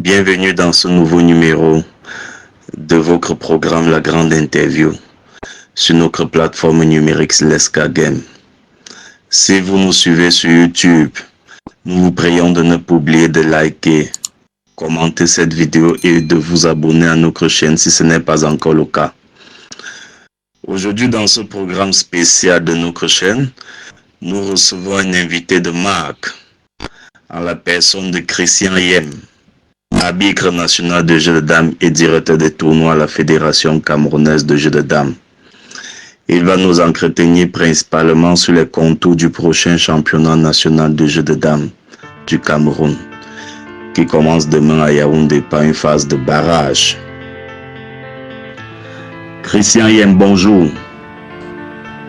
Bienvenue dans ce nouveau numéro de votre programme La Grande Interview sur notre plateforme numérique Leska Game. Si vous nous suivez sur YouTube, nous vous prions de ne pas oublier de liker, commenter cette vidéo et de vous abonner à notre chaîne si ce n'est pas encore le cas. Aujourd'hui, dans ce programme spécial de notre chaîne, nous recevons un invité de marque en la personne de Christian Yem, arbitre national de jeux de dames et directeur des tournois à la Fédération camerounaise de jeux de dames. Il va nous entretenir principalement sur les contours du prochain championnat national de jeux de dames du Cameroun, qui commence demain à Yaoundé par une phase de barrage. Christian Yem, bonjour.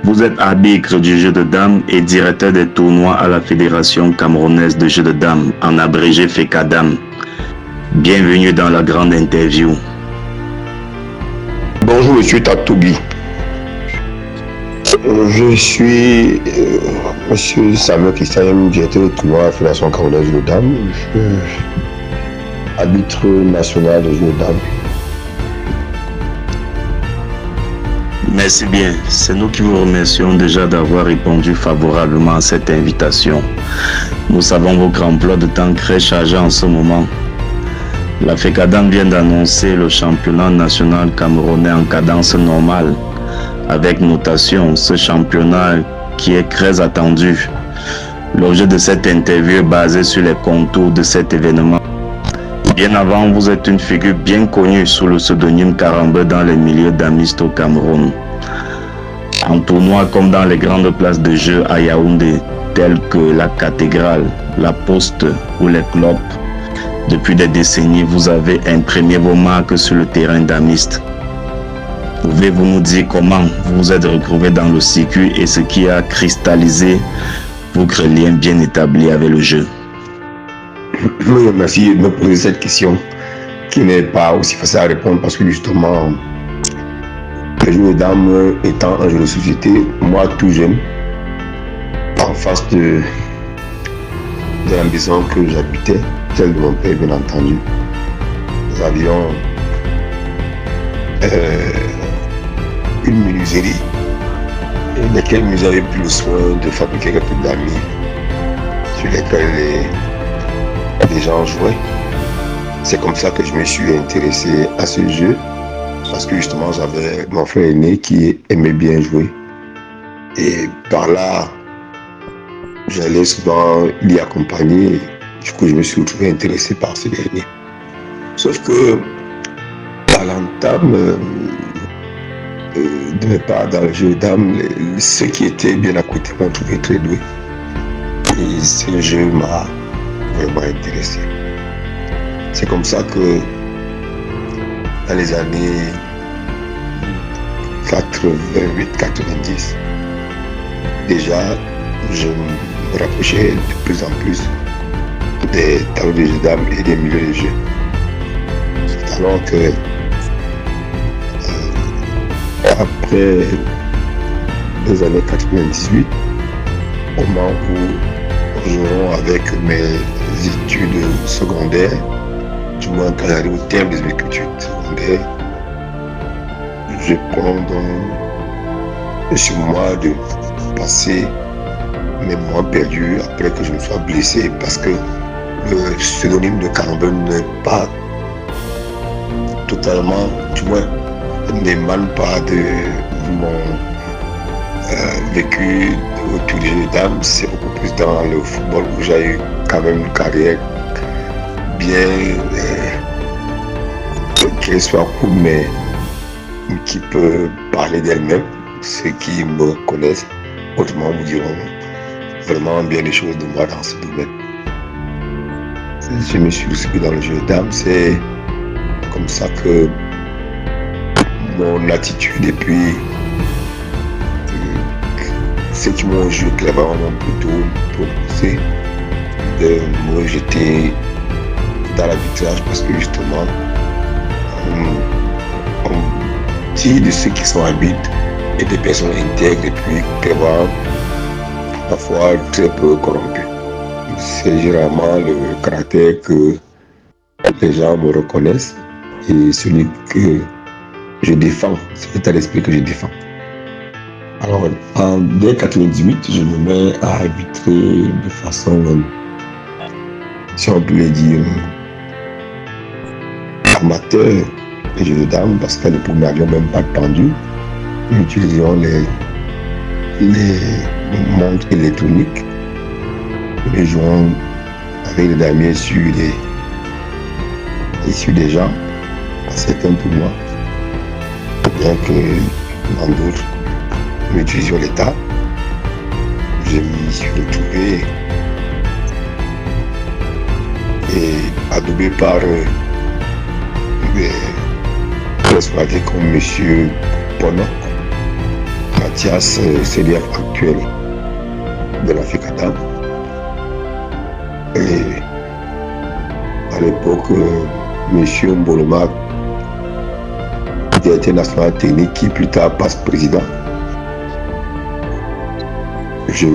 Vous êtes arbitre du jeu de dames et directeur des tournois à la Fédération camerounaise de jeux de dames, en abrégé FECADAM. Bienvenue dans la grande interview. Bonjour monsieur Tatoubi. Je suis monsieur Samuel Christian, directeur de tournoi à la Fédération camerounaise de jeux de dames. Je suis arbitre national de jeux de dames. Merci bien. C'est nous qui vous remercions déjà d'avoir répondu favorablement à cette invitation. Nous savons votre emploi de temps très chargé en ce moment. La FECADAM vient d'annoncer le championnat national camerounais en cadence normale, avec notation, ce championnat qui est très attendu. L'objet de cette interview est basé sur les contours de cet événement. Bien avant, vous êtes une figure bien connue sous le pseudonyme Karambeu dans les milieux d'amistes au Cameroun. En tournoi comme dans les grandes places de jeu à Yaoundé, telles que la cathédrale, la poste ou les clubs, depuis des décennies, vous avez imprimé vos marques sur le terrain d'amistes. Pouvez-vous nous dire comment vous vous êtes retrouvé dans le circuit et ce qui a cristallisé votre lien bien établi avec le jeu? Merci de me poser cette question qui n'est pas aussi facile à répondre parce que justement, le jeu de dames étant un jeu de société, moi tout jeune, en face de la maison que j'habitais, celle de mon père bien entendu, nous avions une menuiserie et lesquelles nous avions pris le soin de fabriquer quelques d'amis sur lesquels les gens jouaient. C'est comme ça que je me suis intéressé à ce jeu parce que justement j'avais mon frère aîné qui aimait bien jouer et par là j'allais souvent l'y accompagner. Du coup, je me suis retrouvé intéressé par ce dernier. Sauf que, à l'entame de mes parts dans le jeu de dames, ceux qui étaient bien à côté m'ont trouvé très doué. Et ce jeu m'a vraiment intéressé. C'est comme ça que, dans les années 88-90, déjà, je me rapprochais de plus en plus des tableaux de jeux de dames et des milieux de jeu. Alors que après les années 98, au moment où je rentre avec mes études secondaires, du moins quand j'arrive au terme de mes études secondaires, je prends donc sur moi de passer mes mois perdus après que je me sois blessé parce que le pseudonyme de Karambeu n'est pas totalement, du moins, n'émane pas de mon vécu autour du jeu de dames. C'est beaucoup plus dans le football où j'ai eu quand même une carrière bien, qu'elle soit courte, mais qui peut parler d'elle-même. Ceux qui me connaissent, autrement vous diront vraiment bien les choses de moi dans ce domaine. Je me suis aussi dans le jeu de dames, c'est comme ça que mon attitude et puis ceux qui m'ont joué clairement plutôt proposé de me jeter dans l'arbitrage parce que justement, on tire de ceux qui sont arbitres et des personnes intègres et puis vraiment parfois très peu corrompus. C'est généralement le caractère que les gens me reconnaissent et celui que je défends, c'est l'état d'esprit que je défends. Alors, dès 1998, je me mets à arbitrer de façon, si on peut le dire, amateur les jeux de dames, parce qu'à l'époque, nous n'avions même pas de pendule. Nous utilisions les montres électroniques. Nous jouons avec les damiers sur des gens, à certains tournois, bien que dans d'autres, nous utilisions l'état. Je m'y suis retrouvé et adoubé par des exploités comme M. Ponok, Mathias, CDF actuel de la FECADAM. Et à l'époque, M. Mboloma, directeur national technique, qui plus tard passe président. Je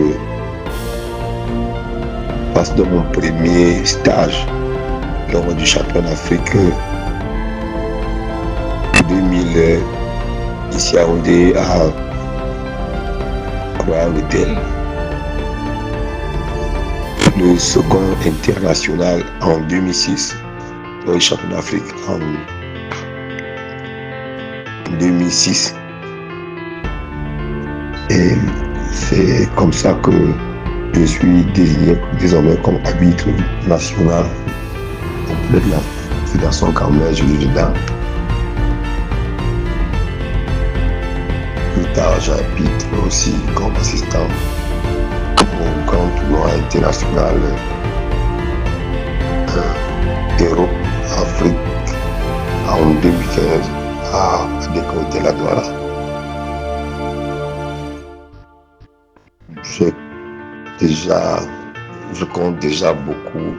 passe de mon premier stage lors du championnat d'Afrique 2000 ici à Yaoundé à Royal Hotel. Le second international en 2006, le championnat d'Afrique en 2006. Et c'est comme ça que je suis désigné désormais comme arbitre national auprès de la Fédération camerounaise de jeux de dames. Plus tard, j'arbitre aussi comme assistant au grand tournoi international Europe, Afrique en 2015 à Décoté la Douala. Je compte déjà beaucoup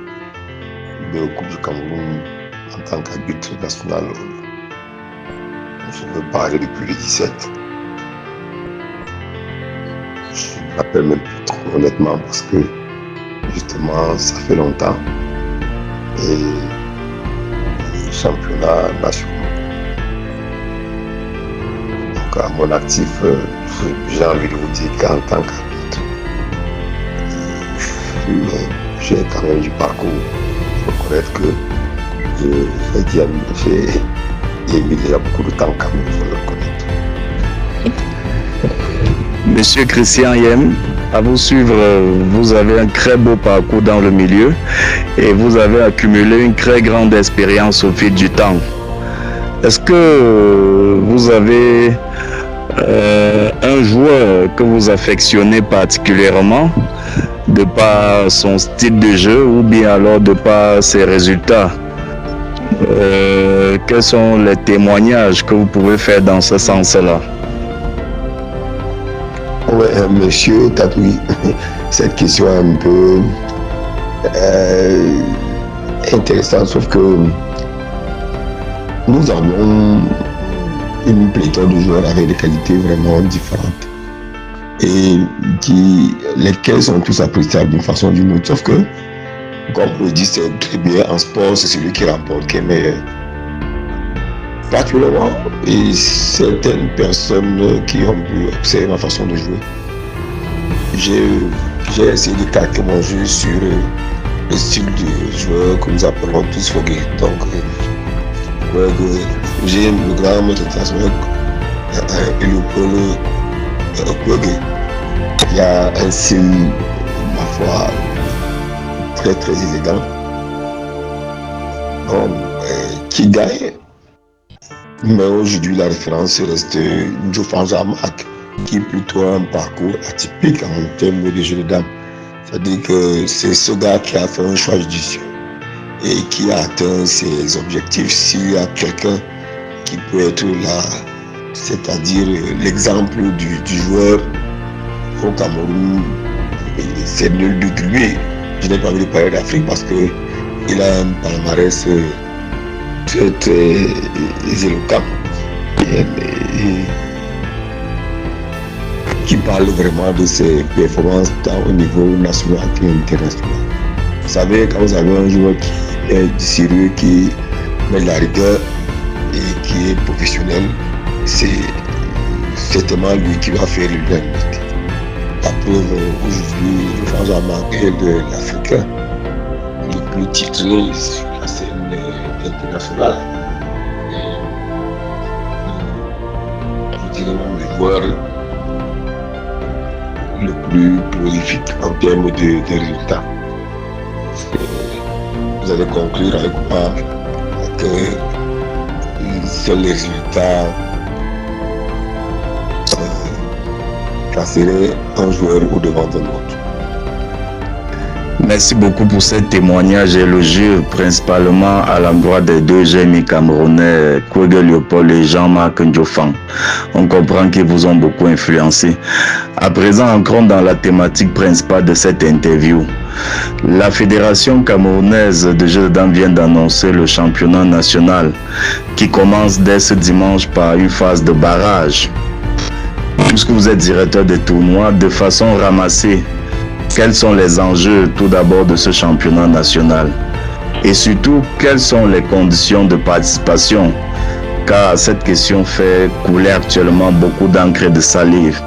de Coupe du Cameroun en tant qu'arbitre national. Je me parlais depuis le 17. Je ne me rappelle même plus trop honnêtement parce que justement ça fait longtemps. Et championnat national. Donc à mon actif, j'ai envie de vous dire qu'en tant qu'arbitre, j'ai quand même du parcours. Il faut reconnaître que j'ai mis déjà beaucoup de temps quand même, il faut le reconnaître. Monsieur Christian Yem, à vous suivre, vous avez un très beau parcours dans le milieu et vous avez accumulé une très grande expérience au fil du temps. Est-ce que vous avez un joueur que vous affectionnez particulièrement de par son style de jeu ou bien alors de par ses résultats? Quels sont les témoignages que vous pouvez faire dans ce sens-là? Oui, monsieur Tatoui, cette question est un peu intéressante, sauf que nous avons une pléthore de joueurs avec des qualités vraiment différentes et lesquels sont tous appréciables d'une façon ou d'une autre, sauf que, comme on le dit c'est très bien, en sport, c'est celui qui remporte qui est meilleur. Particulièrement, et certaines personnes qui ont pu observer ma façon de jouer, j'ai essayé de calquer mon jeu sur le style de joueur que nous appelons tous Fogué. Donc, j'ai le grand maître de transmettre et le Fogué. Il y a un style, ma foi, très très élégant. Donc, qui gagne. Mais aujourd'hui, la référence reste Dioufan Amak, qui est plutôt un parcours atypique en termes de jeu de dames. C'est-à-dire que c'est ce gars qui a fait un choix judicieux et qui a atteint ses objectifs. S'il y a quelqu'un qui peut être là, c'est-à-dire l'exemple du joueur au Cameroun, c'est nul de lui. Je n'ai pas envie de parler d'Afrique parce que Il a un palmarès très éloquent et qui parle vraiment de ses performances tant au niveau national qu'international. Vous savez, quand vous avez un joueur qui est sérieux, qui met de la rigueur et qui est professionnel, c'est certainement lui qui va faire l'unanimité. La preuve, aujourd'hui, le François Marquet de l'Africain, le plus titré sur la scène internationale. Je dirais même le joueur le plus prolifique en termes de résultats. Vous allez conclure avec moi que seuls les résultats placerait un joueur au devant d'un autre. Merci beaucoup pour ce témoignage élogieux, principalement à l'endroit des deux génies camerounais, Kwege Léopold et Jean-Marc Ndiofan. On comprend qu'ils vous ont beaucoup influencé. À présent, entrons dans la thématique principale de cette interview. La Fédération camerounaise de jeux de dames vient d'annoncer le championnat national qui commence dès ce dimanche par une phase de barrage. Puisque vous êtes directeur des tournois, de façon ramassée, quels sont les enjeux tout d'abord de ce championnat national? Et surtout, quelles sont les conditions de participation? Car cette question fait couler actuellement beaucoup d'encre et de salive.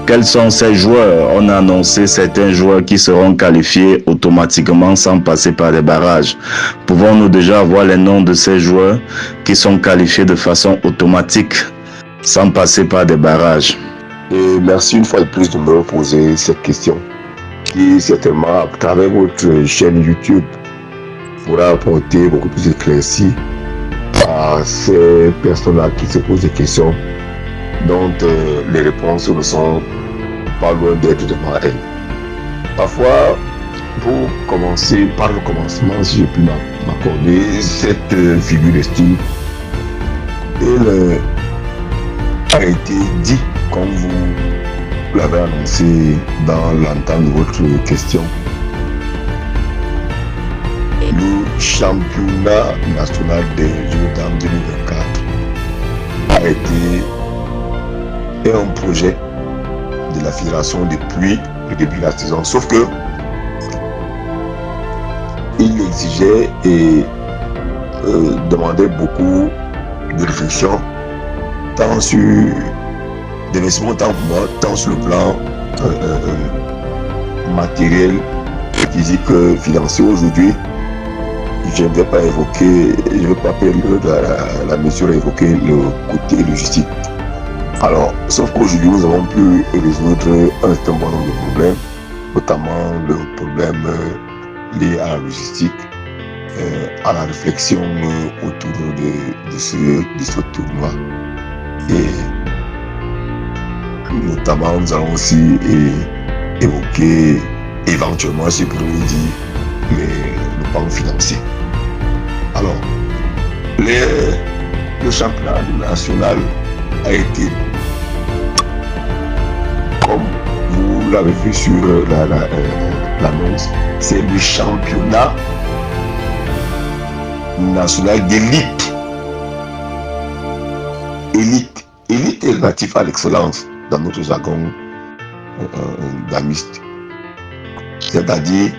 Quels sont ces joueurs? On a annoncé certains joueurs qui seront qualifiés automatiquement sans passer par des barrages. Pouvons-nous déjà avoir les noms de ces joueurs qui sont qualifiés de façon automatique sans passer par des barrages? Et merci une fois de plus de me poser cette question qui certainement à travers votre chaîne YouTube pourra apporter beaucoup plus d'éclaircies à ces personnes-là qui se posent des questions dont les réponses ne sont pas loin d'être devant elles. Parfois, pour commencer par le commencement, si je puis m'accorder cette figure de style, il a été dit, comme vous l'avez annoncé dans l'entente de votre question, le championnat national des Jeux dames 2024 a été un projet de la fédération depuis le début de la saison. Sauf que il exigeait et demandait beaucoup de réflexion, tant sur d'investissement, tant sur le plan matériel, physique, financier. Aujourd'hui, je ne vais pas évoquer, je ne vais pas perdre la mesure à évoquer le côté logistique. Alors, sauf qu'aujourd'hui, nous avons pu résoudre un certain nombre de problèmes, notamment le problème lié à la logistique, à la réflexion autour de ce tournoi. Et notamment, nous allons aussi évoquer éventuellement, si pour nous dire, le plan financier. Alors, le championnat national a été, comme vous l'avez vu sur l'annonce, c'est le championnat national d'élite. Élite est relatif à l'excellence dans notre jargon damiste. C'est-à-dire,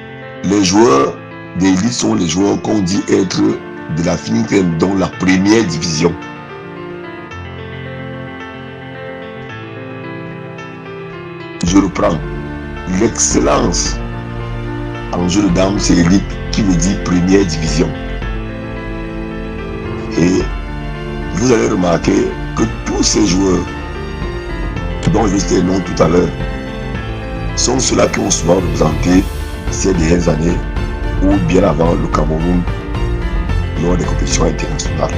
les joueurs d'élite sont les joueurs qu'on dit être de la finité dans la première division. Je reprends. L'excellence en jeu de dames, c'est l'élite qui veut dire première division. Et vous allez remarquer que tous ces joueurs, dont je vais citer le nom tout à l'heure, sont ceux-là qui ont souvent représenté ces dernières années ou bien avant le Cameroun lors des compétitions internationales.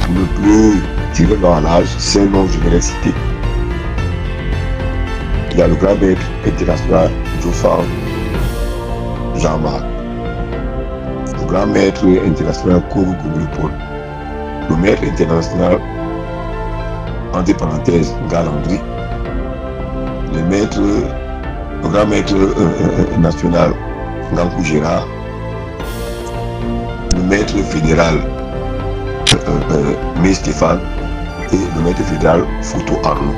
Pour ne plus tirer dans l'âge, c'est un nom que je vais les citer. Il y a le grand maître international Ndiofan Jean-Marc, le grand maître international Kwege Léopold, le maître international entre parenthèses Galandry, le grand maître national Ngankou Gérard, le maître fédéral Mé Stéphane et le maître fédéral Photo Arnaud.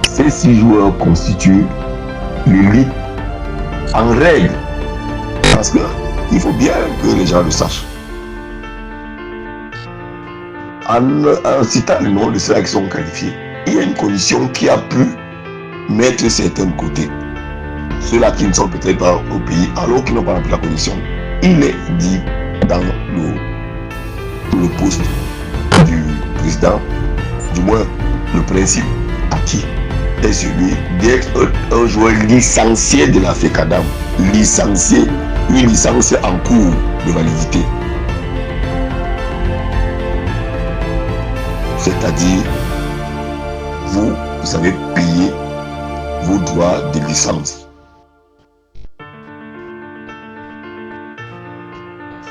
Ces 6 joueurs constituent l'élite en règle. Parce qu'il faut bien que les gens le sachent. En citant le nom de ceux qui sont qualifiés, il y a une condition qui a pu mettre certains de côté. Ceux-là qui ne sont peut-être pas au pays, alors qu'ils n'ont pas rempli la condition. Il est dit dans le poste du président, du moins le principe acquis est celui d'être un joueur licencié de la FECADAM, licencié, une licence en cours de validité. C'est-à-dire, vous avez payé vos droits de licence.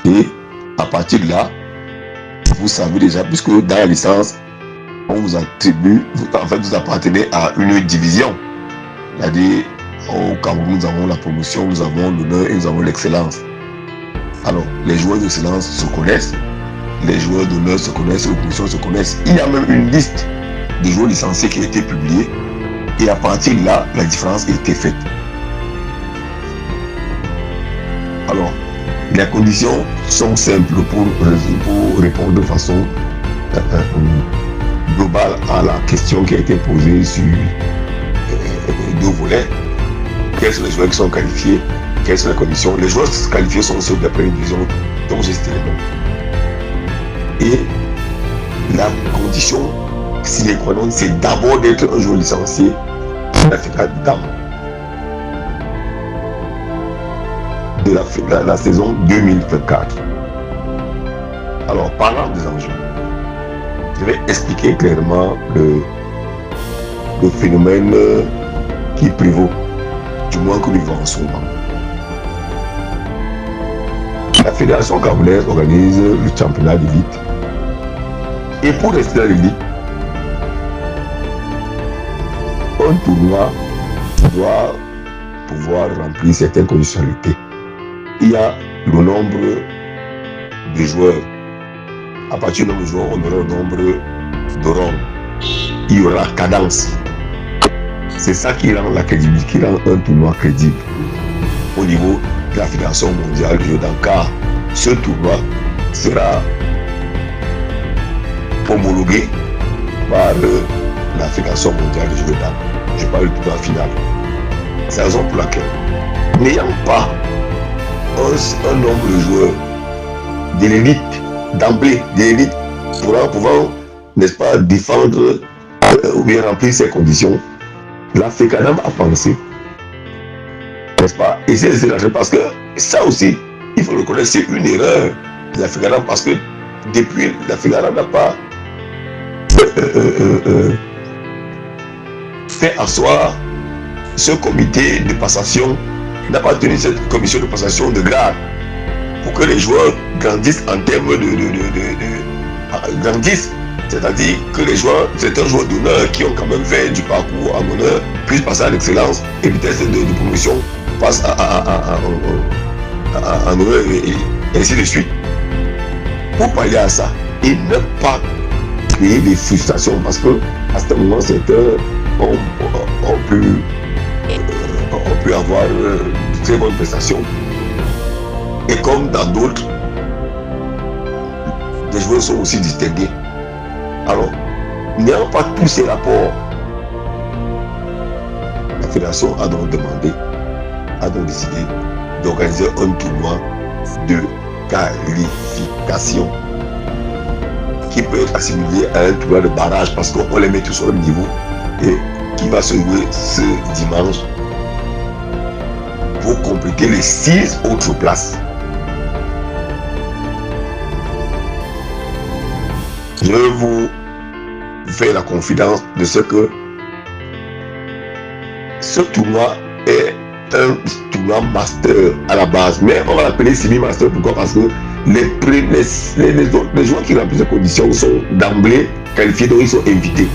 Et à partir de là, vous savez déjà, puisque dans la licence, on vous attribue, en fait, vous appartenez à une division. C'est-à-dire, au Cameroun, nous avons la promotion, nous avons l'honneur et nous avons l'excellence. Alors, les joueurs d'excellence se connaissent, les joueurs d'honneur se connaissent, les promotions se connaissent. Il y a même une liste de joueurs licenciés qui a été publiée. Et à partir de là, la différence a été faite. Alors, les conditions sont simples pour répondre de façon globale à la question qui a été posée sur 2 volets. Quels sont les joueurs qui sont qualifiés? Quelles sont les conditions? Les joueurs qualifiés sont ceux de la première division dont j'ai cité les noms. Et la condition sine qua non, c'est d'abord d'être un joueur licencié de la FECADAM de la saison 2024. Alors, parlant des enjeux, je vais expliquer clairement le phénomène qui prévaut, du moins que nous vivons en ce moment. La Fédération camerounaise organise le championnat d'élite. Et pour rester à l'élite, un tournoi doit pouvoir remplir certaines conditionnalités. Il y a le nombre de joueurs. À partir du nombre de joueurs, on aura le nombre de rondes. Il y aura cadence. C'est ça qui rend la crédibilité, qui rend un tournoi crédible au niveau de la Fédération mondiale du jeu d'armes. Car ce tournoi sera homologué par la Fédération mondiale du jeu d'armes. Je parle du tournoi final. C'est la raison pour laquelle, n'ayant pas un nombre de joueurs de l'élite, d'emblée, de l'élite, pouvant, n'est-ce pas, défendre ou bien remplir ces conditions, la FECADAM a pensé, n'est-ce pas, essayer de se lâcher, parce que ça aussi, il faut le reconnaître, c'est une erreur de la FECADAM, parce que depuis, la FECADAM n'a pas fait asseoir ce comité de passation, n'a pas tenu cette commission de passation de grade pour que les joueurs grandissent en termes grandissent, c'est-à-dire que les joueurs, certains joueurs d'honneur qui ont quand même fait du parcours en honneur puissent passer à l'excellence et vitesse de promotion passe en honneur et ainsi de suite. Pour pallier à ça et ne pas créer des frustrations, parce que à ce moment certains ont pu avoir de très bonnes prestations. Et comme dans d'autres, les joueurs sont aussi distingués. Alors, n'ayant pas tous ces rapports, la fédération a donc décidé d'organiser un tournoi de qualification qui peut être assimilé à un tournoi de barrage parce qu'on les met tous au même niveau et qui va se jouer ce dimanche pour compléter les 6 autres places. Je vous fais la confidence de ce que ce tournoi est un tournoi master à la base, mais on va l'appeler semi-master. Pourquoi? Parce que les joueurs qui remplissent les conditions sont d'emblée qualifiés, donc ils sont invités.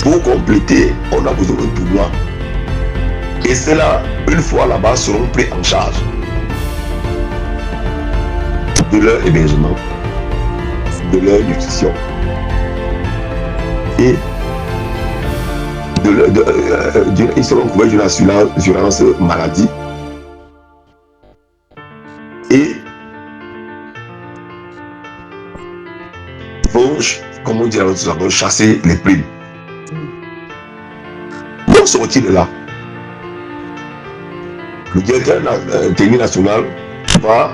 Pour compléter, on a besoin d'un tournoi Et ceux-là, une fois là-bas, seront pris en charge de leur hébergement, de leur nutrition et ils seront couverts d'une assurance maladie et vont, comme on dit à notre savon, chasser les primes. Où sont-ils là? Le directeur technique national va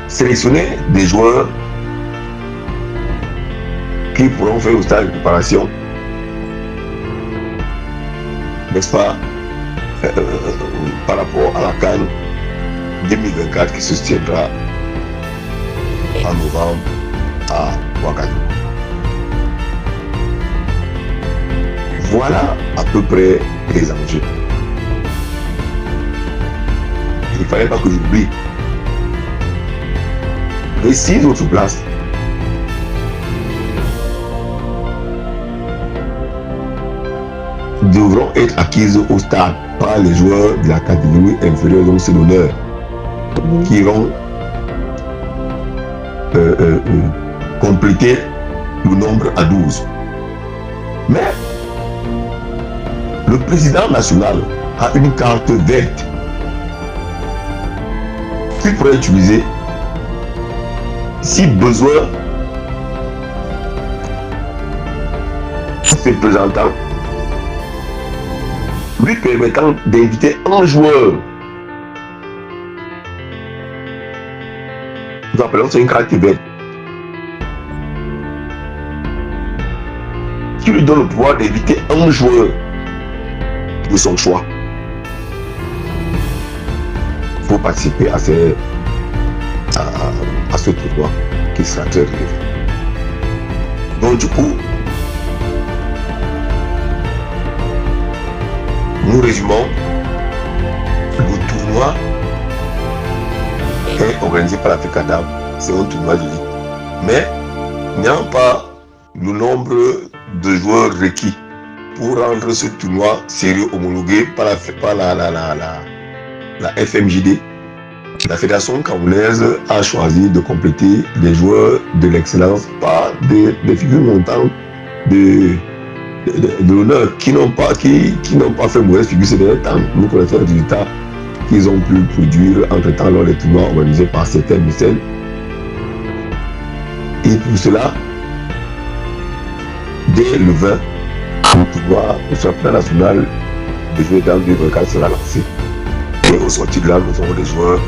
sélectionner des joueurs qui pourront faire au stade de préparation, n'est-ce pas, par rapport à la CAN 2024 qui se tiendra en novembre à Ouagadougou. Voilà à peu près les enjeux. Il ne fallait pas que j'oublie les 6 autres places devront être acquises au stade par les joueurs de la catégorie inférieure, donc c'est l'honneur, qui iront compléter le nombre à 12. Mais le président national a une carte verte qu'il pourrait utiliser si besoin, se présentant, lui permettant d'inviter un joueur. Nous appelons ça une carte verte, qui lui donne le pouvoir d'inviter un joueur de son choix pour participer à ce tournoi qui sera très relevant. Donc du coup, nous résumons, le tournoi est organisé par la FECADAM, c'est un tournoi de ligue. Mais n'ayant pas le nombre de joueurs requis pour rendre ce tournoi sérieux homologué par la FMJD, la Fédération camerounaise a choisi de compléter les joueurs de l'excellence par des figures montantes de l'honneur qui n'ont pas fait mauvaise figure ces derniers temps. Nous connaissons les résultats qu'ils ont pu produire entre-temps lors des tournois organisés par certains mécènes. Et pour cela, dès le 20, le championnat national de jouer dans 2024 sera lancé. Et au sortir de là, nous aurons des joueurs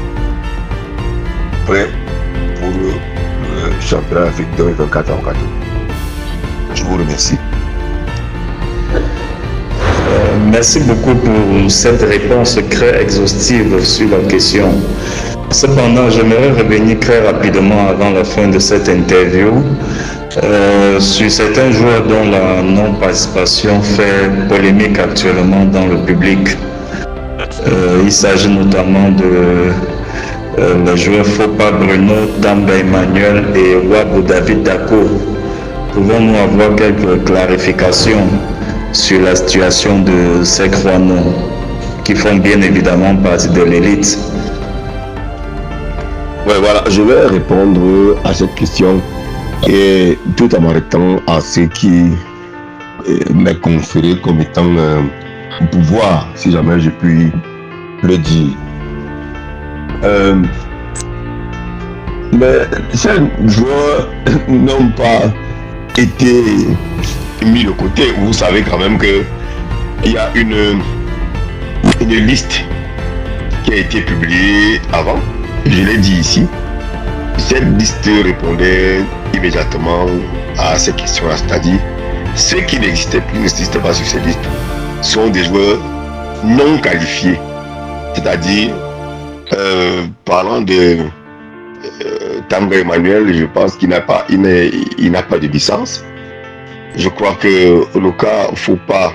prêts pour le championnat d'Afrique 2024 en Ouagadougou. Je vous remercie. Merci beaucoup pour cette réponse très exhaustive sur la question. Cependant, j'aimerais revenir très rapidement avant la fin de cette interview sur certains joueurs dont la non-participation fait polémique actuellement dans le public. Il s'agit notamment de les joueurs Fopa Bruno, Tamba Emmanuel et Wabou David Dako. Pouvons-nous avoir quelques clarifications sur la situation de ces Croanos qui font bien évidemment partie de l'élite? Ouais, voilà, je vais répondre à cette question et tout en m'arrêtant à ce qui m'est conféré comme étant un pouvoir, si jamais je puis le dire. Mais ces joueurs n'ont pas été mis de côté. Vous savez quand même qu'il y a une liste qui a été publiée avant. Je l'ai dit ici. Cette liste répondait immédiatement à ces questions-là. C'est-à-dire, ceux qui n'existaient plus, n'existent pas sur cette liste, sont des joueurs non qualifiés. C'est-à-dire, parlant de Tamba Emmanuel, je pense qu'il n'a pas de licence. Je crois que le cas Fopa,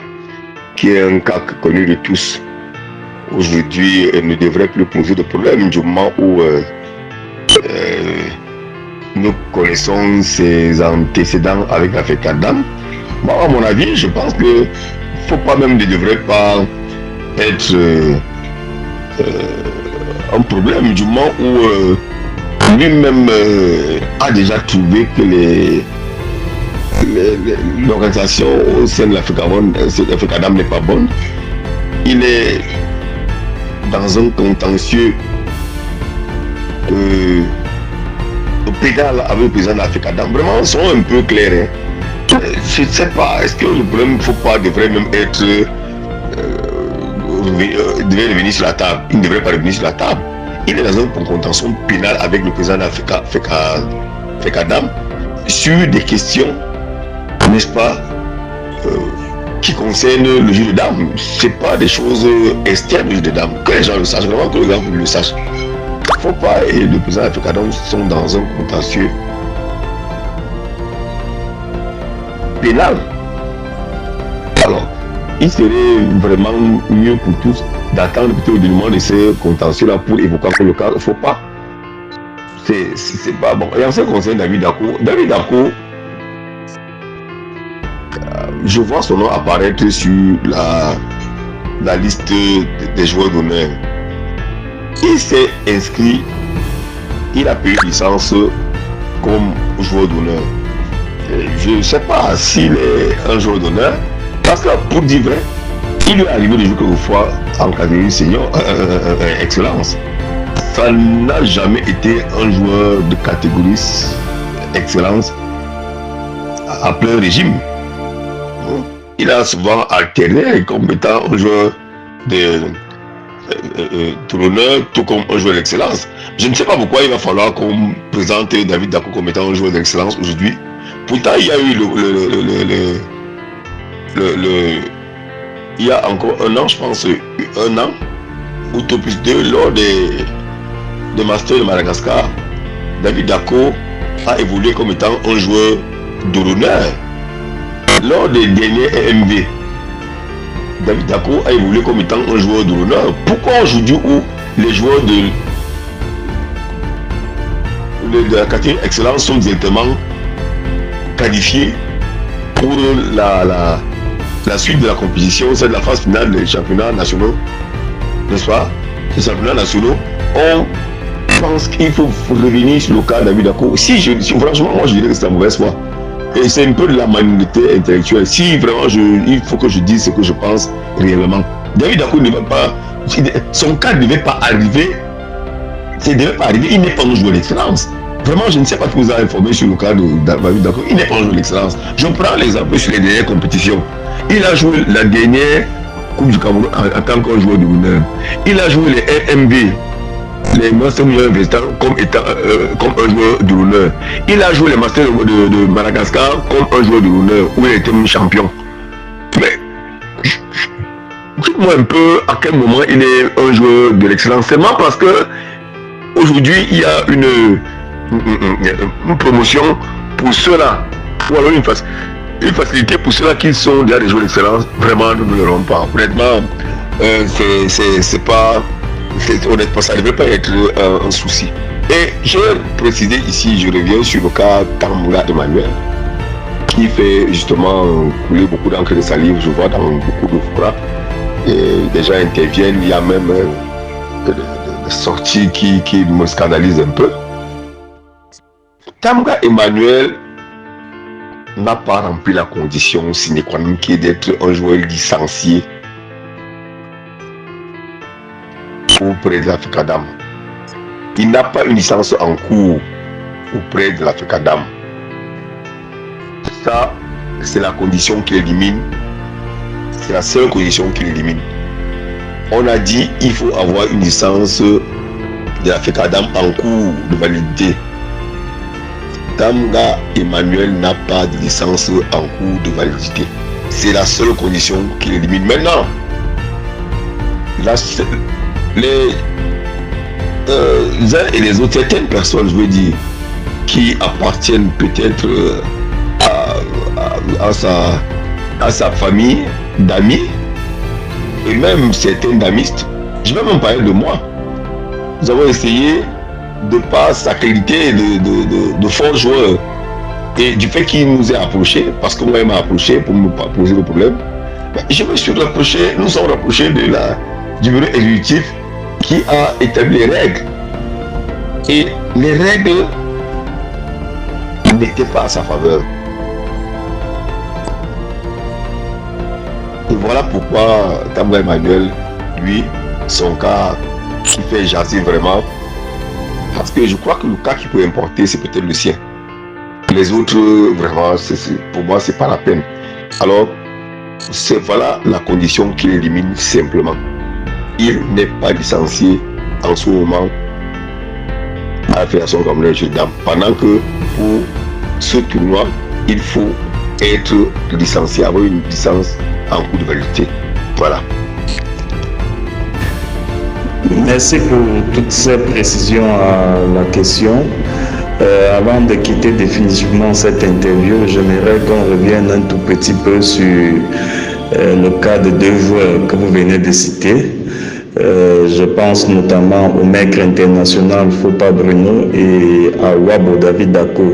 qui est un cas connu de tous, aujourd'hui ne devrait plus poser de problème du moment où nous connaissons ses antécédents avec la FECADAM. Bon, à mon avis, je pense que faut pas même, ne devrait pas être un problème du moment où lui-même a déjà trouvé que l'organisation au sein de l'Africadam n'est pas bonne. Il est dans un contentieux pénal avec le président de l'Africadam. Vraiment, ils sont un peu clairs. Hein. Je ne sais pas, est-ce que le problème devrait même être devait revenir sur la table. Il ne devrait pas revenir sur la table. Il est dans une contention pénale avec le président d'Africadam sur des questions, n'est-ce pas, qui concernent le jeu de dames. Ce n'est pas des choses externes du jeu de dames. Que les gens le sachent, vraiment que les gens le sachent. Il ne faut pas, et le président d'Africadam sont dans un contentieux pénal. Alors, il serait vraiment mieux pour tous d'attendre plutôt le dénouement de ces contentieux-là pour évoquer le cas. Il ne faut pas. C'est pas bon. Et en ce qui concerne David Dacko, je vois son nom apparaître sur la liste des joueurs d'honneur. Il s'est inscrit, il a payé licence comme joueur d'honneur. Je ne sais pas s'il est un joueur d'honneur, parce que pour dire vrai, il lui est arrivé de jouer quelques fois en catégorie senior, excellence. Ça n'a jamais été un joueur de catégorie excellence à plein régime. Il a souvent alterné comme étant un joueur de l'honneur, tout comme un joueur d'excellence. Je ne sais pas pourquoi il va falloir qu'on présente David Dacko comme étant un joueur d'excellence aujourd'hui. Pourtant, il y a eu il y a encore un an, je pense, un an, ou tout plus deux, lors des Masters de Madagascar, David Dacko a évolué comme étant un joueur de l'honneur. Lors des derniers EMV, David Dacko a évolué comme étant un joueur de l'honneur. Pourquoi aujourd'hui où les joueurs de la catégorie excellence sont directement qualifiés pour la suite de la compétition, c'est de la phase finale des championnats nationaux, n'est-ce pas? Les championnats nationaux, on pense qu'il faut revenir sur le cas de David Dacko. Franchement, moi je dirais que c'est la mauvaise foi. Et c'est un peu de la minorité intellectuelle. Si vraiment il faut que je dise ce que je pense réellement. David Dacko ne va pas. Son cas ne devait pas arriver. Il n'est pas un joueur d'excellence. Vraiment, je ne sais pas qui vous a informé sur le cas de David Dacko. Il n'est pas un joueur d'excellence. Je prends l'exemple sur les dernières compétitions. Il a joué la dernière Coupe du Cameroun en tant qu'un joueur de l'honneur. Il a joué les MB, les Masters Universitaires, comme un joueur de l'honneur. Il a joué les Masters de Madagascar comme un joueur de l'honneur, où il était champion. Mais dites-moi un peu à quel moment il est un joueur de l'excellence. Seulement parce que aujourd'hui il y a une promotion pour ceux-là, ou alors une facilité pour ceux-là qui sont déjà des joueurs d'excellence. Vraiment, nous ne l'aurons pas. Honnêtement, c'est pas. Honnêtement, ça ne devrait pas être un souci. Et j'ai précisé ici, je reviens sur le cas Tamga Emmanuel, qui fait justement couler beaucoup d'encre de salive, je vois dans beaucoup de forats. Et des gens interviennent, il y a même des sorties qui me scandalisent un peu. Tamga Emmanuel n'a pas rempli la condition sine qua non qui est d'être un joueur licencié auprès de l'Africadam. Il n'a pas une licence en cours auprès de l'Africadam. Ça, c'est la condition qui élimine. C'est la seule condition qui élimine. On a dit qu'il faut avoir une licence de l'Africadam en cours de validité. Tamga Emmanuel n'a pas de licence en cours de validité. C'est la seule condition qui l'élimine. Maintenant, les uns et les autres, certaines personnes, je veux dire, qui appartiennent peut-être à sa famille d'amis, et même certains damistes, je vais même parler de moi. Nous avons essayé de par sa qualité de fort joueur et du fait qu'il nous ait approché, parce que moi il m'a approché pour me poser le problème, Je me suis rapproché, nous sommes rapprochés du bureau exécutif qui a établi les règles. Et les règles n'étaient pas à sa faveur. Et voilà pourquoi Tamboué Emmanuel, lui, son cas qui fait jaser vraiment. Parce que je crois que le cas qui peut importer, c'est peut-être le sien. Les autres, vraiment, pour moi, c'est pas la peine. Alors, voilà la condition qu'il élimine simplement. Il n'est pas licencié en ce moment à la Fédération camerounaise de dames. Pendant que pour ce tournoi, il faut être licencié, avoir une licence en cours de validité. Voilà. Merci pour toutes ces précisions à la question. Avant de quitter définitivement cette interview, j'aimerais qu'on revienne un tout petit peu sur le cas de deux joueurs que vous venez de citer. Je pense notamment au maître international Fopa Bruno et à Wabo David Dako.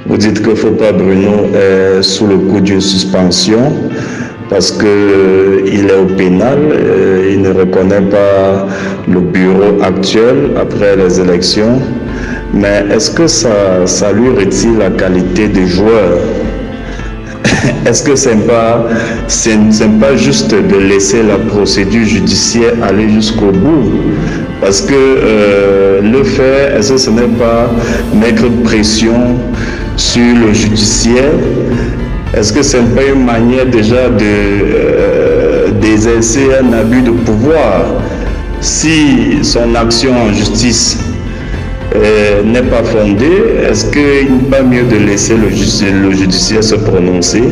Vous dites que Fopa Bruno est sous le coup d'une suspension parce qu'il est au pénal, il ne reconnaît pas le bureau actuel après les élections. Mais est-ce que ça lui retire la qualité de joueur? Est-ce que c'est pas juste de laisser la procédure judiciaire aller jusqu'au bout? Parce que le fait, est-ce que ce n'est pas mettre pression sur le judiciaire? Est-ce que ce n'est pas une manière déjà d'exercer un abus de pouvoir? Si son action en justice n'est pas fondée, est-ce qu'il n'est pas mieux de laisser le judiciaire se prononcer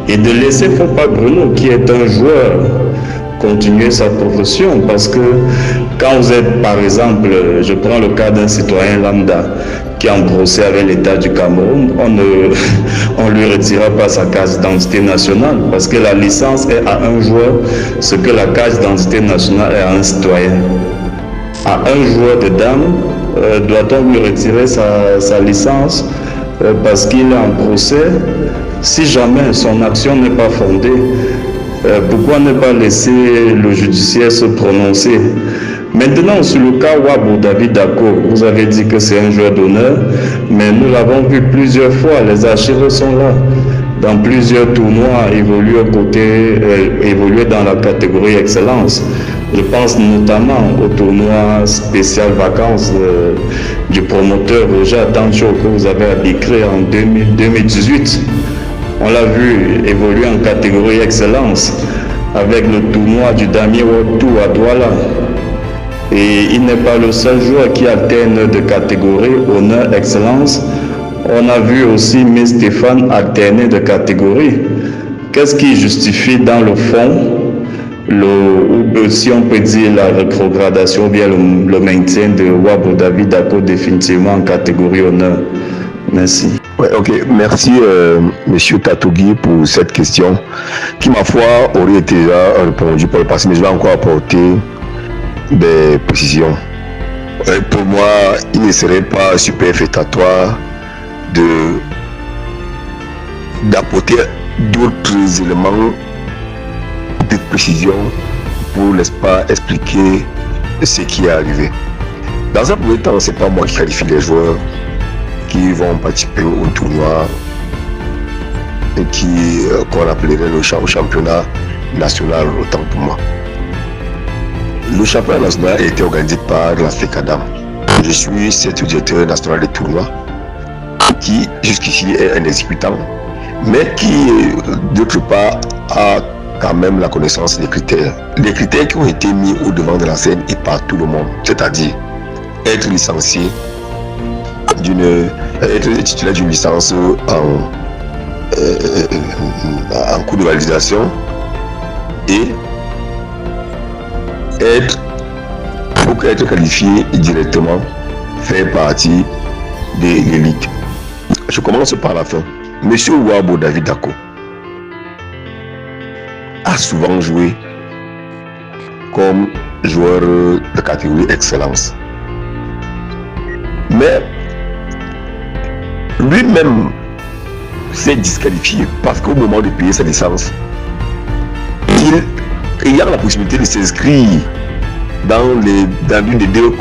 et de laisser Fopa Bruno, qui est un joueur, continuer sa profession? Parce que quand vous êtes, par exemple, je prends le cas d'un citoyen lambda qui est en procès avec l'État du Cameroun, on lui retirera pas sa carte d'identité nationale parce que la licence est à un joueur ce que la carte d'identité nationale est à un citoyen. À un joueur de dames, doit-on lui retirer sa licence parce qu'il est en procès? Si jamais son action n'est pas fondée, pourquoi ne pas laisser le judiciaire se prononcer? Maintenant, sur le cas Wabo David Dako, vous avez dit que c'est un joueur d'honneur, mais nous l'avons vu plusieurs fois, les archives sont là. Dans plusieurs tournois, évoluer dans la catégorie excellence. Je pense notamment au tournoi spécial vacances du promoteur Roger Atancho que vous avez arbitré en 2018. On l'a vu évoluer en catégorie excellence avec le tournoi du Damier World Tour à Douala. Et il n'est pas le seul joueur qui alterne de catégorie honneur, excellence. On a vu aussi M. Stéphane alterner de catégorie. Qu'est-ce qui justifie dans le fond, ou si on peut dire la rétrogradation ou bien le maintien de Wabo David Dako définitivement en catégorie honneur? Merci. Ouais, ok, merci Monsieur Tatogui pour cette question qui, ma foi, aurait été déjà répondue par le passé, mais je vais encore apporter des précisions. Pour moi, il ne serait pas superfétatoire d'apporter d'autres éléments de précision pour, n'est-ce pas, expliquer ce qui est arrivé. Dans un premier temps, c'est pas moi qui qualifie les joueurs qui vont participer au tournoi et qu'on appellerait le championnat national, autant pour moi. Le championnat national a été organisé par la FECADAM. Je suis cet directeur national des tournois qui jusqu'ici est un exécutant, mais qui d'autre part a quand même la connaissance des critères. Les critères qui ont été mis au devant de la scène et par tout le monde, c'est-à-dire être licencié, être titulaire d'une licence en cours de validation et pour être qualifié directement, faire partie de l'élite. Je commence par la fin. Monsieur Wabo David Dako a souvent joué comme joueur de catégorie excellence. Mais lui-même s'est disqualifié parce qu'au moment de payer sa licence, ayant la possibilité de s'inscrire dans l'une des deux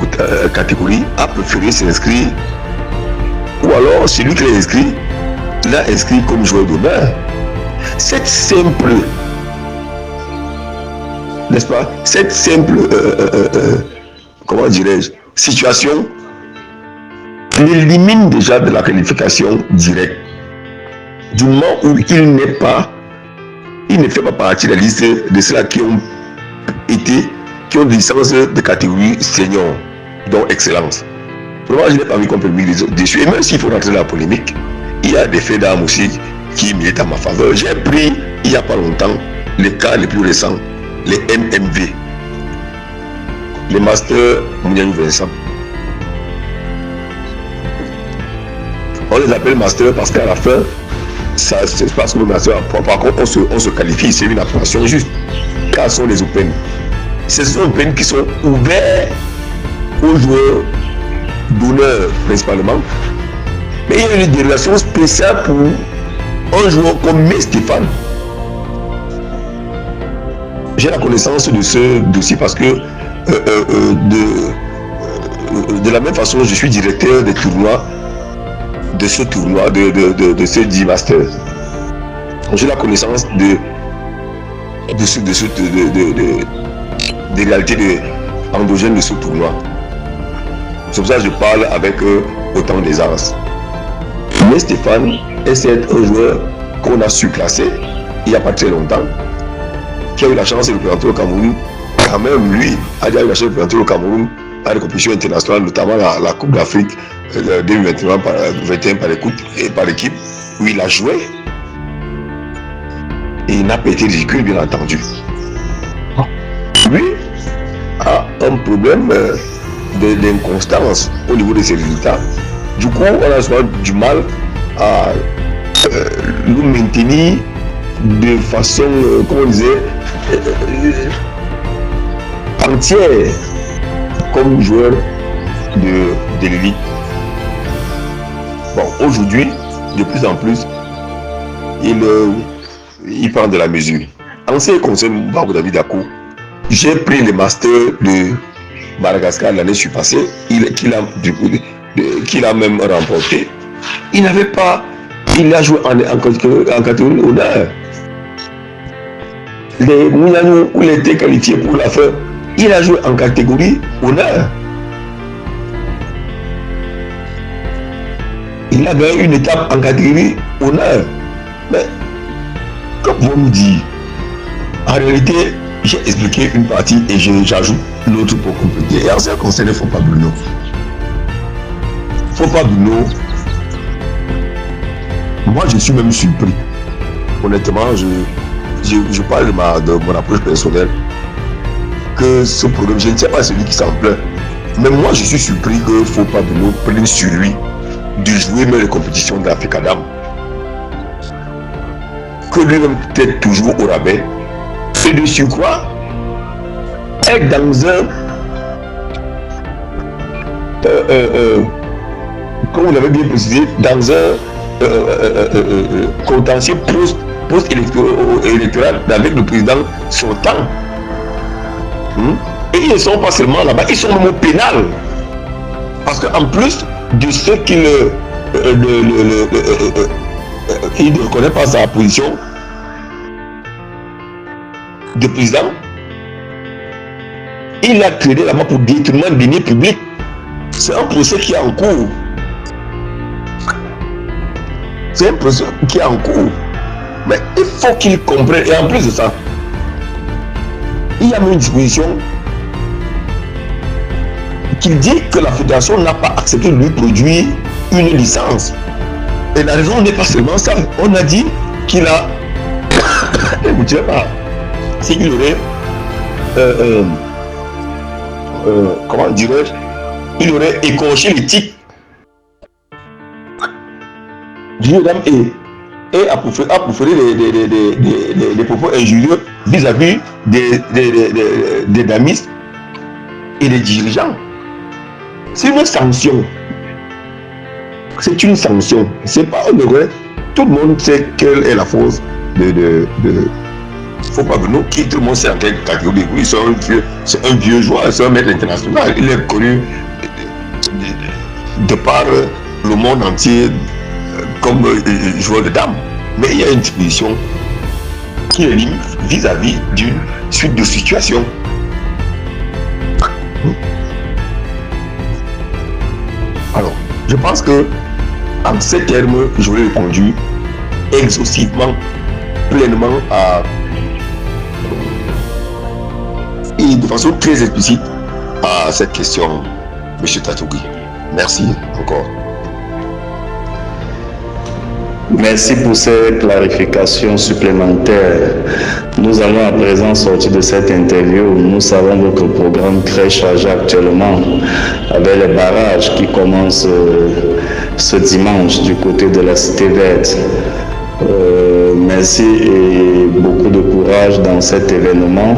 catégories, a préféré s'inscrire, ou alors celui qui l'a inscrit, l'a inscrit comme joueur d'honneur. Cette simple, n'est-ce pas, cette simple, comment dirais-je, situation l'élimine déjà de la qualification directe. Du moment où il ne fait pas partie de la liste de ceux-là qui ont une licence de catégorie senior, donc excellence. Vraiment, je n'ai pas envie qu'on peut lui dessus. Et même s'il faut rentrer dans la polémique, il y a des faits d'armes aussi qui militent en ma faveur. J'ai pris, il n'y a pas longtemps, les cas les plus récents, les MMV, les Masters Mounianou Vincent. On les appelle Masters parce qu'à la fin, ça c'est parce que le Master, par contre, on se qualifie, c'est une appellation juste. Car ce sont les Open. Ce sont les Open qui sont ouverts aux joueurs d'honneur principalement. Mais il y a eu des relations spéciales pour un joueur comme Stéphane. J'ai la connaissance de ce dossier parce que de la même façon, je suis directeur des tournois, de ce tournoi, de ces 10 masters. J'ai la connaissance des réalités endogènes de ce tournoi. C'est pour ça que je parle avec autant d'aisance. Mais Stéphane est un joueur qu'on a su classer il n'y a pas très longtemps, qui a eu la chance de représenter le Cameroun. Quand même, lui a déjà eu la chance de représenter le Cameroun à des compétitions internationales, notamment la Coupe d'Afrique 2021 par l'équipe, où il a joué. Et il n'a pas été ridicule, bien entendu. Lui a un problème d'inconstance au niveau de ses résultats. Du coup, on a souvent du mal à le maintenir de façon, comme on disait, entière comme joueur de l'élite. Bon, aujourd'hui, de plus en plus, il prend de la mesure. En ce qui concerne Babou David Ako, j'ai pris le master de Madagascar l'année passée, qu'il a même remporté. Il a joué en catégorie honneur. Les Mounianou, où il était qualifié pour la fin, il a joué en catégorie honneur. Il a gagné une étape en catégorie honneur. Mais, comme vous me dites, en réalité, j'ai expliqué une partie et j'ajoute l'autre pour compléter. Et en ce qui concerne Fopa Bruno. Fopa Bruno, moi je suis même surpris. Honnêtement, je parle de mon approche personnelle. Que ce problème, je ne sais pas celui qui s'en plaint. Mais moi je suis surpris que Fopa Bruno prenne sur lui de jouer même les compétitions d'Afrique Adam. Que lui-même peut-être toujours au rabais. Et de surcroît, être dans un comme vous l'avez bien précisé, dans un contentieux post-électoral avec le président sortant. Et ils ne sont pas seulement là-bas, ils sont même au pénal. Parce qu'en plus de ce qu'il ne reconnaît pas sa position de président, il a créé là-bas pour détournement de deniers publics. C'est un procès qui est en cours. C'est un procès qui est en cours. Mais il faut qu'il comprenne. Et en plus de ça, il y a même une disposition qui dit que la fédération n'a pas accepté de lui produire une licence. Et la raison n'est pas seulement ça. On a dit qu'il a... Écoutez pas. C'est qu'il aurait... comment dirais-je, il aurait écorché l'éthique du jeune homme et a proféré des propos injurieux vis-à-vis des damistes et des dirigeants. C'est une sanction. C'est une sanction. C'est pas un regret. Tout le monde sait quelle est la force faut pas que nous qui tout le monde sait en quelle catégorie. Oui, c'est un vieux joueur, c'est un maître international. Il est connu de par le monde entier comme joueur de dames. Mais il y a une disposition qui est limite vis-à-vis d'une suite de situations. Alors, je pense que en ces termes, j'aurais répondu exhaustivement, pleinement et de façon très explicite à cette question, M. Tatougui. Merci encore. Merci pour ces clarifications supplémentaires. Nous allons à présent sortir de cette interview. Nous savons votre programme très chargé actuellement avec les barrages qui commencent ce dimanche du côté de la Cité Verte. Merci et beaucoup de courage dans cet événement.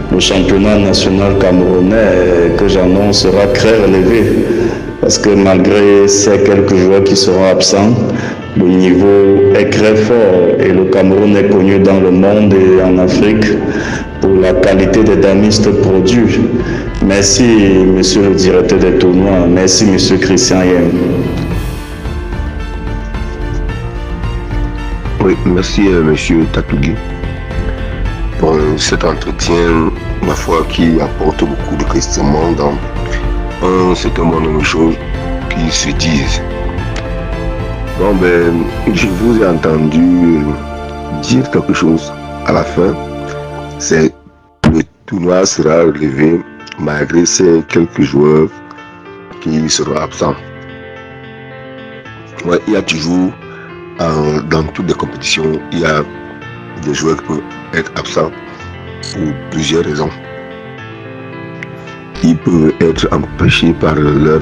Le championnat national camerounais que j'annonce sera très relevé parce que malgré ces quelques joueurs qui seront absents, le niveau est très fort et le Cameroun est connu dans le monde et en Afrique pour la qualité des damistes produits. Merci, monsieur le directeur des tournois. Merci, monsieur Christian Yem. Oui, merci, monsieur Tatougui, pour cet entretien, ma foi, qui apporte beaucoup de questionnements dans un certain nombre de choses qui se disent. Bon, ben, je vous ai entendu dire quelque chose à la fin. C'est que le tournoi sera relevé malgré ces quelques joueurs qui seront absents. Ouais, il y a toujours, dans toutes les compétitions, il y a des joueurs qui peuvent être absents pour plusieurs raisons. Ils peuvent être empêchés par leur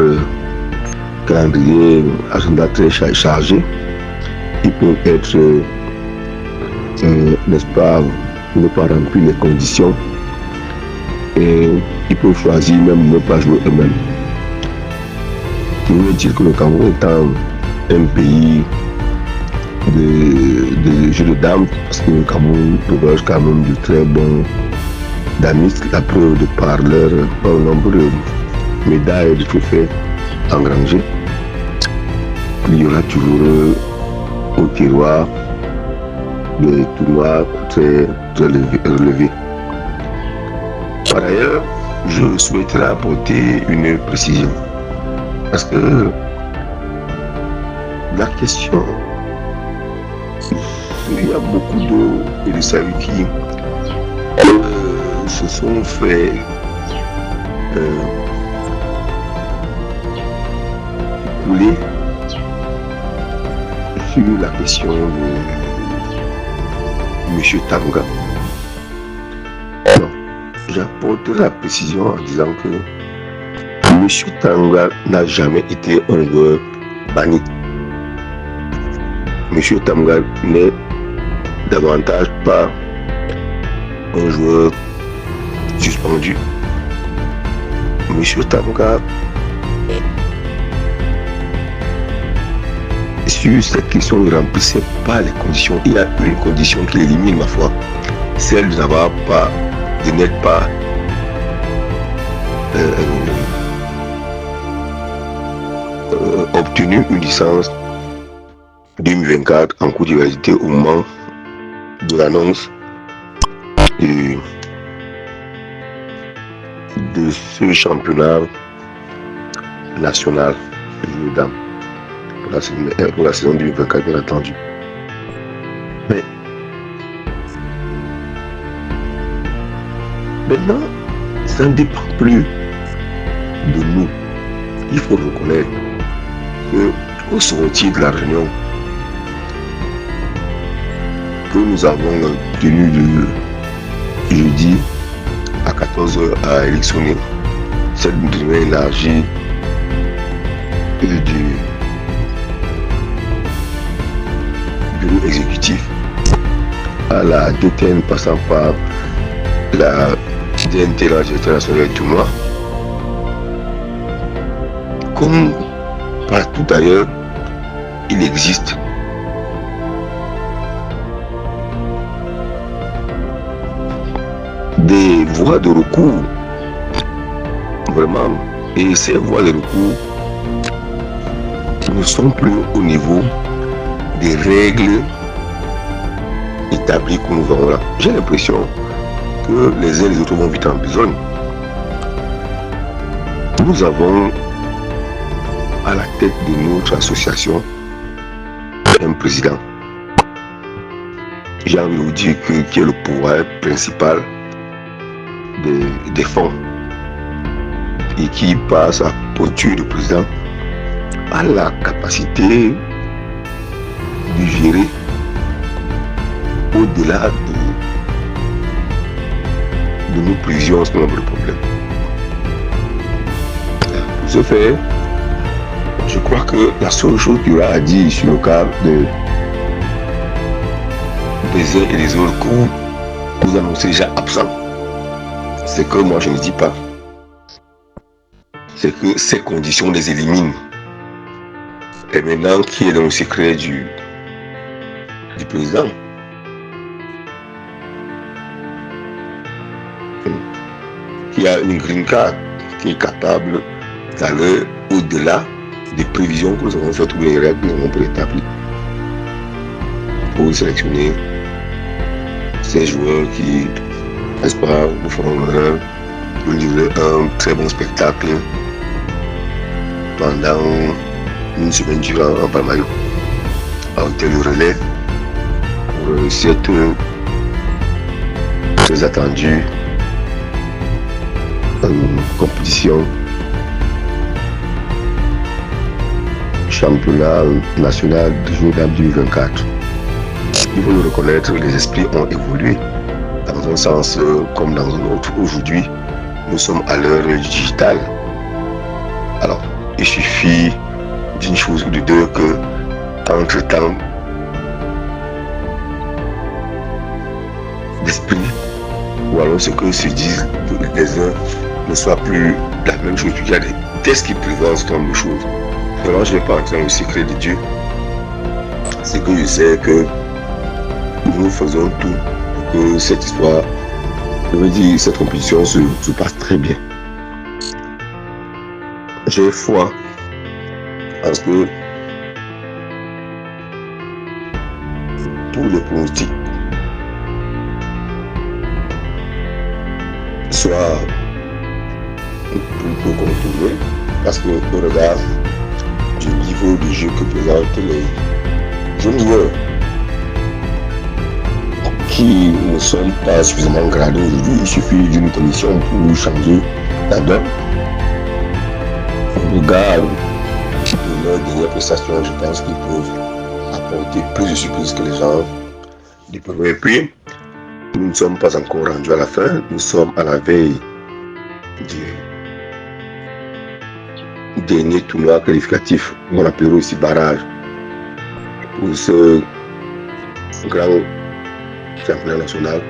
calendrier agenda très chargé. Ils peuvent être, n'est-ce pas, ne pas remplir les conditions. Et ils peuvent choisir même ne pas jouer eux-mêmes. Je voulais dire que le Cameroun étant un pays de jeux de dames, parce que le Cameroun regorge quand même de très bons damistes, la preuve de par leur nombre de médailles et de trophées engrangés. Il y aura toujours au tiroir des tournois très relevés. Par ailleurs, je souhaiterais apporter une précision. Parce que la question, il y a beaucoup de saluts qui se sont fait couler sur la question de M. Tanga. Alors, j'apporterai la précision en disant que M. Tanga n'a jamais été un joueur banni. M. Tanga n'est davantage pas un joueur suspendu. M. Tanga, sur cette question, ne remplissait pas les conditions. Il y a une condition qui élimine, ma foi, celle de n'être pas obtenu une licence 2024 en cours de validité au moment de l'annonce de ce championnat national de dames pour la saison 2024, bien entendu. Mais maintenant, ça ne dépend plus de nous. Il faut reconnaître que au sortir de la réunion que nous avons tenue le jeudi à 14h à électionner cette réunion élargie du bureau exécutif à la DTN passant par la DNT, la Direction nationale du tournoi. Comme partout ailleurs, il existe des voies de recours. Vraiment. Et ces voies de recours ne sont plus au niveau des règles établies que nous avons là. J'ai l'impression que les uns et les autres vont vite en besogne. Nous avons à la tête de notre association un président. J'ai envie de vous dire qui est le pouvoir principal des fonds et qui, par sa posture de président, a la capacité de gérer au-delà de nos prévisions ce nombre de problèmes. Pour ce faire, je crois que la seule chose qu'il y aura à dire sur le cas des uns et des autres que vous annoncez déjà absents, c'est que moi je ne dis pas. C'est que ces conditions les éliminent. Et maintenant, qui est dans le secret du président? Qui a une green card, qui est capable d'aller au-delà des prévisions que nous avons faites ou les règles que nous avons préétablies pour sélectionner ces joueurs qui, n'est-ce pas, nous feront l'honneur de livrer un très bon spectacle pendant une semaine durant en Palmaillot. A été le relais pour cette très attendue compétition championnat national de joueurs 2024. Il faut le reconnaître, les esprits ont évolué dans un sens comme dans un autre. Aujourd'hui, nous sommes à l'heure du digital. Alors, il suffit d'une chose ou de deux que, entre-temps, d'esprit, ou alors ce que se disent les uns ne soit plus la même chose. Il y a des tests qui prévoient ce genre de choses. Alors, je ne vais pas entrer dans le secret de Dieu. C'est que je sais que nous faisons tout pour que cette histoire, je veux dire, cette compétition se passe très bien. J'ai foi parce que tous les pronostics soient pour contourner, parce que au regard du niveau de jeu que présentent les jeunes joueurs qui ne sont pas suffisamment gradés aujourd'hui, il suffit d'une commission pour changer la donne. Au regard de leur dernière prestation, je pense qu'ils peuvent apporter plus de surprises que les gens du premier prix. Nous ne sommes pas encore rendus à la fin, nous sommes à la veille du dernier tournoi qualificatif, on appelle aussi barrage, pour ce grand championnat national.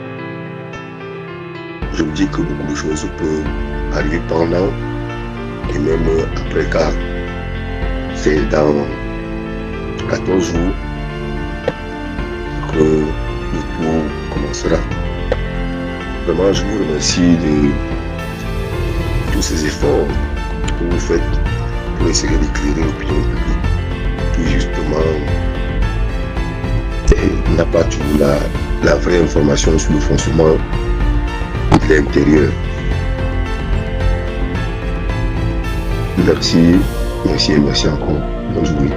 Je vous dis que beaucoup de choses peuvent arriver pendant et même après, car c'est dans 14 jours que le tour commencera. Vraiment, je vous remercie de tous ces efforts que vous faites pour essayer d'éclairer l'opinion publique qui justement n'a pas toujours la vraie information sur le fonctionnement de l'intérieur. Merci, merci et merci encore. Bonne journée.